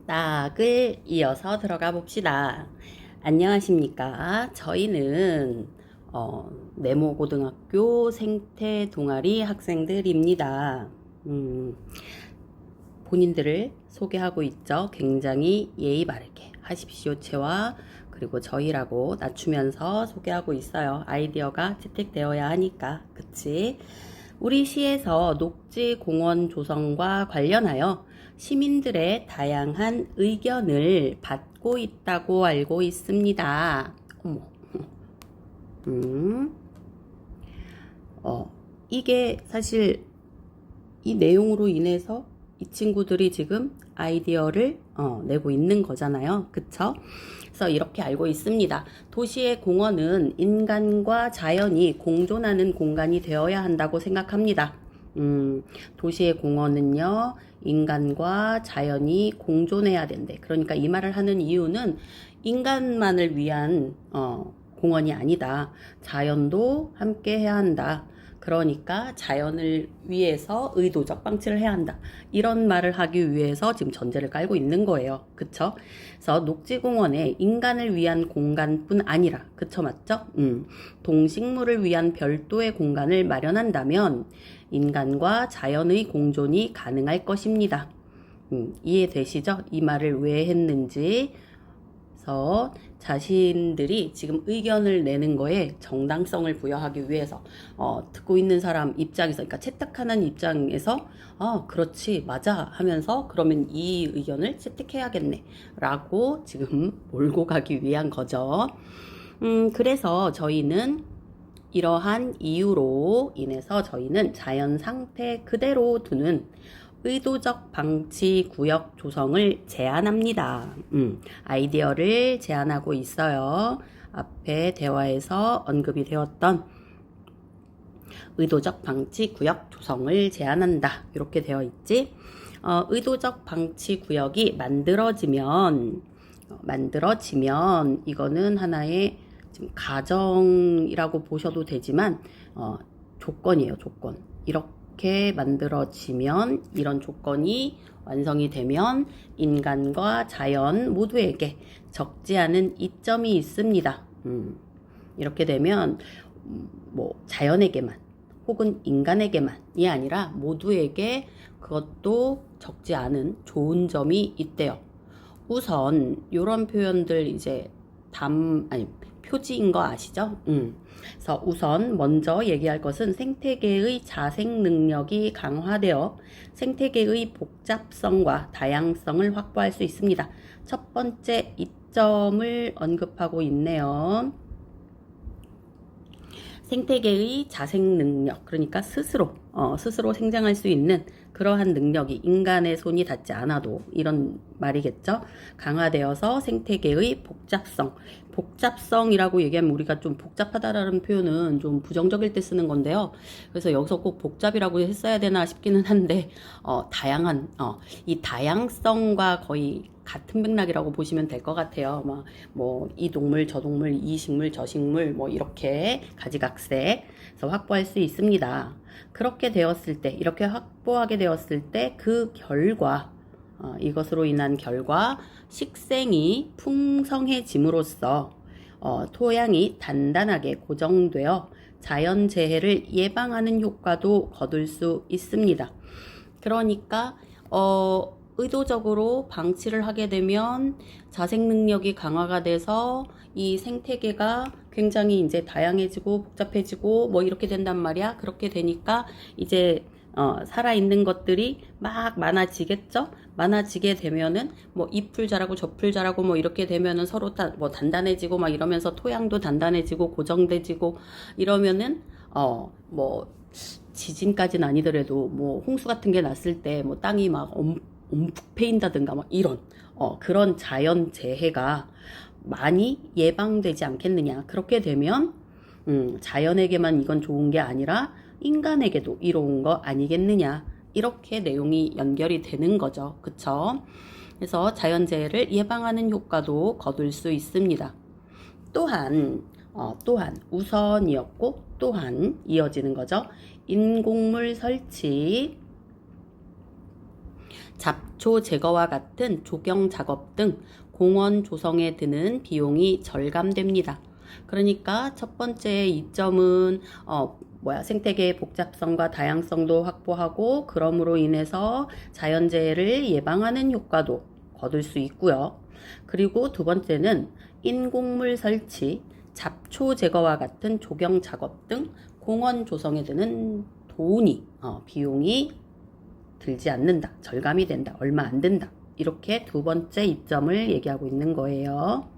딱을 이어서 들어가 봅시다. 안녕하십니까. 저희는 네모고등학교 생태 동아리 학생들입니다. 본인들을 소개하고 있죠. 굉장히 예의 바르게 하십시오 채와 그리고 저희라고 낮추면서 소개하고 있어요. 아이디어가 채택되어야 하니까. 그치? 우리 시에서 녹지공원 조성과 관련하여 시민들의 다양한 의견을 받고 있다고 알고 있습니다. 어머. 음. 이게 사실 이 내용으로 인해서 이 친구들이 지금 아이디어를 내고 있는 거잖아요. 그쵸? 그래서 이렇게 알고 있습니다. 도시의 공원은 인간과 자연이 공존하는 공간이 되어야 한다고 생각합니다. 도시의 공원은요, 인간과 자연이 공존해야 된대. 그러니까 이 말을 하는 이유는 인간만을 위한 공원이 아니다. 자연도 함께 해야 한다. 그러니까 자연을 위해서 의도적 방치를 해야 한다. 이런 말을 하기 위해서 지금 전제를 깔고 있는 거예요. 그쵸? 그래서 녹지공원에 인간을 위한 공간뿐 아니라, 그쵸? 맞죠? 동식물을 위한 별도의 공간을 마련한다면 인간과 자연의 공존이 가능할 것입니다. 이해되시죠? 이 말을 왜 했는지. 그래서 자신들이 지금 의견을 내는 거에 정당성을 부여하기 위해서 듣고 있는 사람 입장에서, 그러니까 채택하는 입장에서 그렇지 맞아 하면서 그러면 이 의견을 채택해야겠네 라고 지금 몰고 가기 위한 거죠. 그래서 저희는 이러한 이유로 인해서 저희는 자연 상태 그대로 두는 의도적 방치 구역 조성을 제안합니다. 아이디어를 제안하고 있어요. 앞에 대화에서 언급이 되었던 의도적 방치 구역 조성을 제안한다. 이렇게 되어 있지. 의도적 방치 구역이 만들어지면 이거는 하나의 지금 가정이라고 보셔도 되지만 조건이에요. 조건. 이렇게 만들어지면, 이런 조건이 완성이 되면 인간과 자연 모두에게 적지 않은 이점이 있습니다. 이렇게 되면 뭐 자연에게만 혹은 인간에게만이 아니라 모두에게 그것도 적지 않은 좋은 점이 있대요. 우선 이런 표현들 이제 표지인 거 아시죠? 그래서 우선 먼저 얘기할 것은 생태계의 자생 능력이 강화되어 생태계의 복잡성과 다양성을 확보할 수 있습니다. 첫 번째 이점을 언급하고 있네요. 생태계의 자생 능력, 그러니까 스스로 생장할 수 있는 그러한 능력이 인간의 손이 닿지 않아도, 이런 말이겠죠. 강화되어서 생태계의 복잡성이라고 얘기하면 우리가 좀 복잡하다라는 표현은 좀 부정적일 때 쓰는 건데요. 그래서 여기서 꼭 복잡이라고 했어야 되나 싶기는 한데 다양한 이 다양성과 거의 같은 맥락이라고 보시면 될 것 같아요. 뭐 이 동물 저 동물 이 식물 저 식물 뭐 이렇게 가지각색에서 확보할 수 있습니다. 그렇게 되었을 때, 이렇게 확보하게 되었을 때 그 결과, 이것으로 인한 결과 식생이 풍성해짐으로써 토양이 단단하게 고정되어 자연재해를 예방하는 효과도 거둘 수 있습니다. 그러니까 의도적으로 방치를 하게 되면 자생 능력이 강화가 돼서 이 생태계가 굉장히 이제 다양해지고 복잡해지고 뭐 이렇게 된단 말이야. 그렇게 되니까 이제 살아있는 것들이 막 많아지겠죠? 많아지게 되면은 뭐 이 풀 자라고 저 풀 자라고 뭐 이렇게 되면은 서로 뭐 단단해지고 막 이러면서 토양도 단단해지고 고정돼지고 이러면은 뭐 지진까지는 아니더라도 뭐 홍수 같은 게 났을 때 뭐 땅이 막 움푹 패인다든가 막 이런 그런 자연 재해가 많이 예방되지 않겠느냐. 그렇게 되면 자연에게만 이건 좋은 게 아니라 인간에게도 이로운 거 아니겠느냐. 이렇게 내용이 연결이 되는 거죠. 그쵸? 그래서 자연재해를 예방하는 효과도 거둘 수 있습니다. 또한 우선이었고 또한 이어지는 거죠. 인공물 설치. 잡초 제거와 같은 조경 작업 등 공원 조성에 드는 비용이 절감됩니다. 그러니까 첫 번째 이점은 생태계의 복잡성과 다양성도 확보하고 그럼으로 인해서 자연재해를 예방하는 효과도 거둘 수 있고요. 그리고 두 번째는 인공물 설치, 잡초 제거와 같은 조경 작업 등 공원 조성에 드는 비용이 들지 않는다. 절감이 된다. 얼마 안 든다. 이렇게 두 번째 이점을 얘기하고 있는 거예요.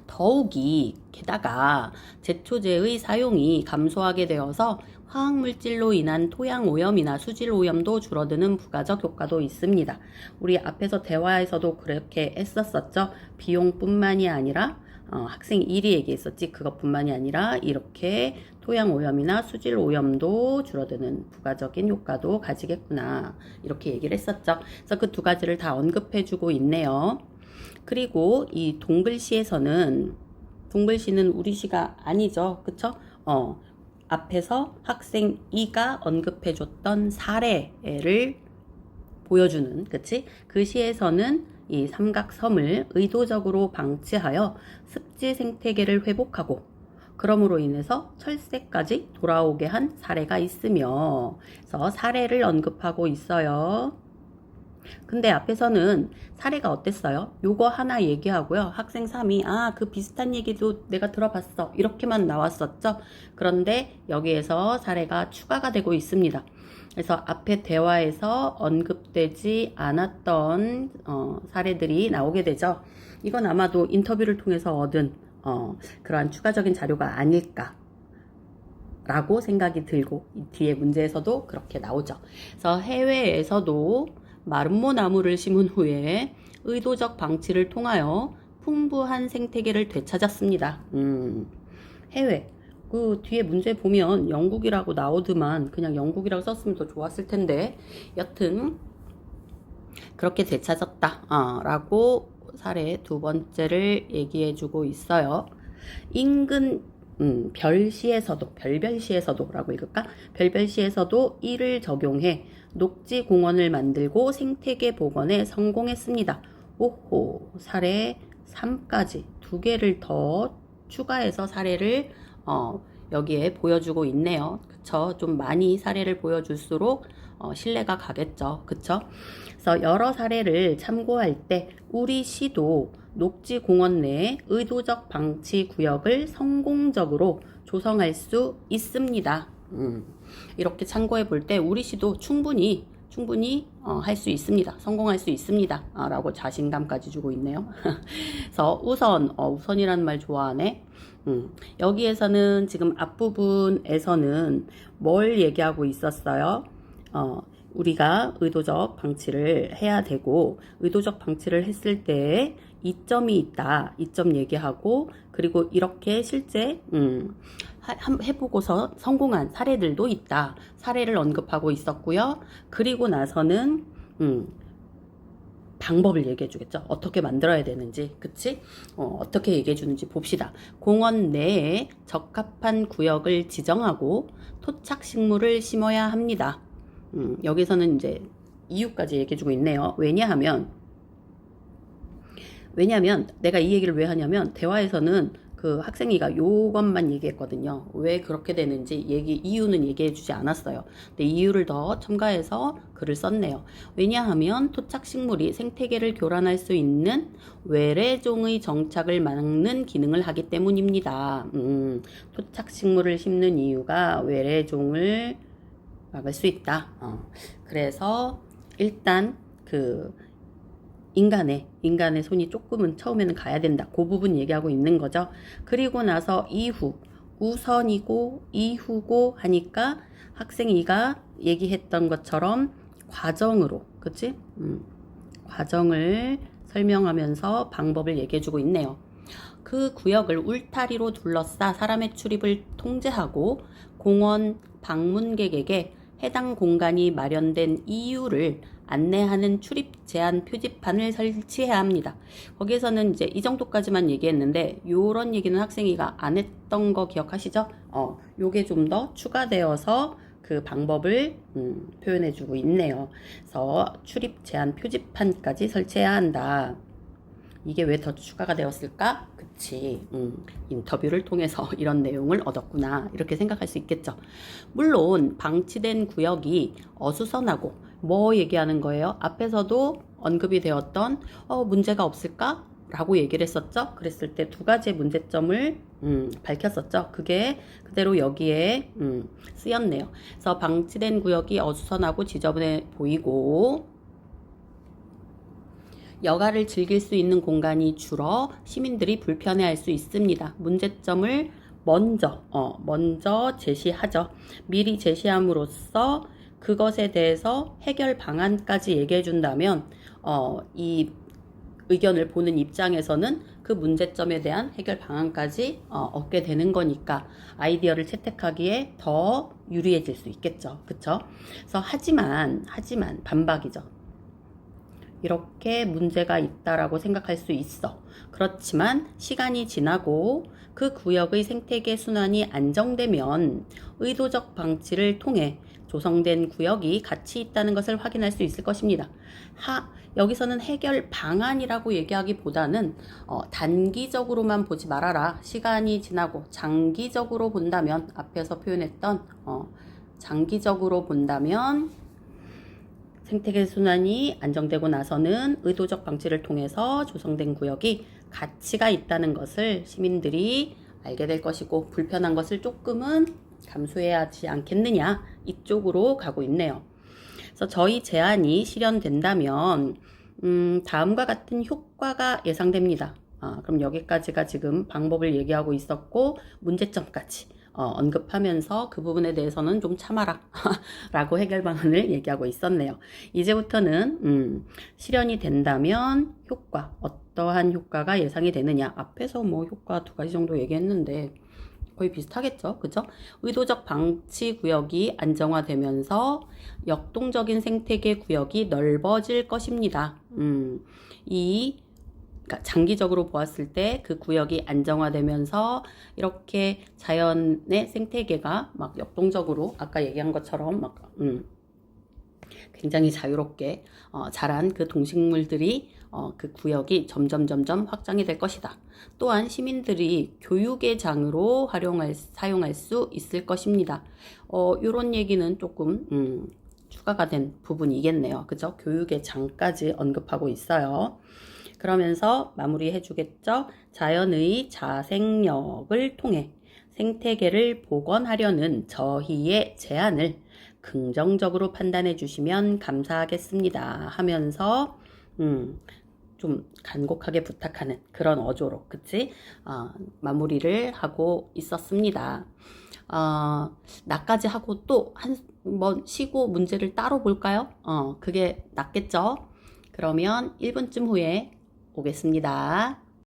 더욱이 게다가 제초제의 사용이 감소하게 되어서 화학물질로 인한 토양 오염이나 수질 오염도 줄어드는 부가적 효과도 있습니다. 우리 앞에서 대화에서도 그렇게 했었었죠. 비용뿐만이 아니라 학생 1이 얘기했었지. 그것뿐만이 아니라 이렇게 토양 오염이나 수질 오염도 줄어드는 부가적인 효과도 가지겠구나. 이렇게 얘기를 했었죠. 그래서 그 두 가지를 다 언급해주고 있네요. 그리고 이 동글시에서는 동글시는 우리 시가 아니죠. 그쵸? 앞에서 학생 2가 언급해줬던 사례를 보여주는, 그치? 그 시에서는 이 삼각섬을 의도적으로 방치하여 습지 생태계를 회복하고 그럼으로 인해서 철새까지 돌아오게 한 사례가 있으며, 그래서 사례를 언급하고 있어요. 근데 앞에서는 사례가 어땠어요? 요거 하나 얘기하고요. 학생 3이 그 비슷한 얘기도 내가 들어봤어. 이렇게만 나왔었죠. 그런데 여기에서 사례가 추가가 되고 있습니다. 그래서 앞에 대화에서 언급되지 않았던 사례들이 나오게 되죠. 이건 아마도 인터뷰를 통해서 얻은 그러한 추가적인 자료가 아닐까 라고 생각이 들고, 이 뒤에 문제에서도 그렇게 나오죠. 그래서 해외에서도 마름모 나무를 심은 후에 의도적 방치를 통하여 풍부한 생태계를 되찾았습니다. 해외. 그 뒤에 문제 보면 영국이라고 나오더만 그냥 영국이라고 썼으면 더 좋았을 텐데, 여튼 그렇게 되찾았다 라고 사례 두 번째를 얘기해 주고 있어요. 인근 별별시에서도 라고 읽을까? 별별시에서도 이를 적용해 녹지공원을 만들고 생태계 복원에 성공했습니다. 오호, 사례 3까지 두 개를 더 추가해서 사례를 여기에 보여주고 있네요. 그쵸? 좀 많이 사례를 보여줄수록 신뢰가 가겠죠. 그쵸? 그래서 여러 사례를 참고할 때 우리 시도 녹지공원 내에 의도적 방치 구역을 성공적으로 조성할 수 있습니다. 이렇게 참고해 볼 때 우리 시도 충분히 할 수 있습니다. 성공할 수 있습니다. 라고 자신감까지 주고 있네요. 그래서 우선이라는 말 좋아하네. 여기에서는 지금 앞부분에서는 뭘 얘기하고 있었어요? 우리가 의도적 방치를 해야 되고, 의도적 방치를 했을 때 이점이 있다. 이점 얘기하고, 그리고 이렇게 실제 해보고서 성공한 사례들도 있다. 사례를 언급하고 있었고요. 그리고 나서는 방법을 얘기해 주겠죠. 어떻게 만들어야 되는지, 그치? 어떻게 얘기해 주는지 봅시다. 공원 내에 적합한 구역을 지정하고 토착식물을 심어야 합니다. 여기서는 이제 이유까지 얘기해 주고 있네요. 왜냐하면 내가 이 얘기를 왜 하냐면, 대화에서는 그 학생이가 요것만 얘기했거든요. 왜 그렇게 되는지 이유는 얘기해 주지 않았어요. 근데 이유를 더 첨가해서 글을 썼네요. 왜냐하면 토착식물이 생태계를 교란할 수 있는 외래종의 정착을 막는 기능을 하기 때문입니다. 토착식물을 심는 이유가 외래종을 막을 수 있다. 그래서 일단 인간의 손이 조금은 처음에는 가야 된다. 그 부분 얘기하고 있는 거죠. 그리고 나서 우선이고 이후고 하니까 학생 2가 얘기했던 것처럼 과정으로, 그치? 과정을 설명하면서 방법을 얘기해 주고 있네요. 그 구역을 울타리로 둘러싸 사람의 출입을 통제하고 공원 방문객에게 해당 공간이 마련된 이유를 안내하는 출입 제한 표지판을 설치해야 합니다. 거기에서는 이제 이 정도까지만 얘기했는데, 요런 얘기는 학생이가 안 했던 거 기억하시죠? 요게 좀 더 추가되어서 그 방법을 표현해주고 있네요. 그래서 출입 제한 표지판까지 설치해야 한다. 이게 왜 더 추가가 되었을까? 그치. 인터뷰를 통해서 이런 내용을 얻었구나. 이렇게 생각할 수 있겠죠. 물론 방치된 구역이 어수선하고 뭐 얘기하는 거예요? 앞에서도 언급이 되었던 문제가 없을까? 라고 얘기를 했었죠. 그랬을 때 두 가지의 문제점을 밝혔었죠. 그게 그대로 여기에 쓰였네요. 그래서 방치된 구역이 어수선하고 지저분해 보이고 여가를 즐길 수 있는 공간이 줄어 시민들이 불편해할 수 있습니다. 문제점을 먼저 제시하죠. 미리 제시함으로써 그것에 대해서 해결 방안까지 얘기해 준다면 이 의견을 보는 입장에서는 그 문제점에 대한 해결 방안까지 얻게 되는 거니까 아이디어를 채택하기에 더 유리해질 수 있겠죠. 그쵸? 그래서 하지만 반박이죠. 이렇게 문제가 있다라고 생각할 수 있어. 그렇지만 시간이 지나고 그 구역의 생태계 순환이 안정되면 의도적 방치를 통해 조성된 구역이 가치 있다는 것을 확인할 수 있을 것입니다. 여기서는 해결 방안이라고 얘기하기보다는 단기적으로만 보지 말아라. 시간이 지나고 장기적으로 본다면 앞에서 표현했던 장기적으로 본다면 생태계 순환이 안정되고 나서는 의도적 방치를 통해서 조성된 구역이 가치가 있다는 것을 시민들이 알게 될 것이고 불편한 것을 조금은 감수해야 하지 않겠느냐 이쪽으로 가고 있네요. 그래서 저희 제안이 실현된다면 다음과 같은 효과가 예상됩니다. 그럼 여기까지가 지금 방법을 얘기하고 있었고 문제점까지 언급하면서 그 부분에 대해서는 좀 참아라 라고 해결 방안을 얘기하고 있었네요. 이제부터는 실현이 된다면 어떠한 효과가 예상이 되느냐. 앞에서 뭐 효과 두 가지 정도 얘기했는데 거의 비슷하겠죠. 그죠? 의도적 방치 구역이 안정화되면서 역동적인 생태계 구역이 넓어질 것입니다. 그러니까 장기적으로 보았을 때 그 구역이 안정화되면서 이렇게 자연의 생태계가 막 역동적으로 아까 얘기한 것처럼 막 굉장히 자유롭게 자란 그 동식물들이 그 구역이 점점 확장이 될 것이다. 또한 시민들이 교육의 장으로 사용할 수 있을 것입니다. 이런 얘기는 조금 추가가 된 부분이겠네요. 그죠? 교육의 장까지 언급하고 있어요. 그러면서 마무리해 주겠죠. 자연의 자생력을 통해 생태계를 복원하려는 저희의 제안을 긍정적으로 판단해 주시면 감사하겠습니다 하면서 좀 간곡하게 부탁하는 그런 어조로 그치? 마무리를 하고 있었습니다. 나까지 하고 또 한 번 쉬고 문제를 따로 볼까요? 그게 낫겠죠? 그러면 1분쯤 후에 오겠습니다.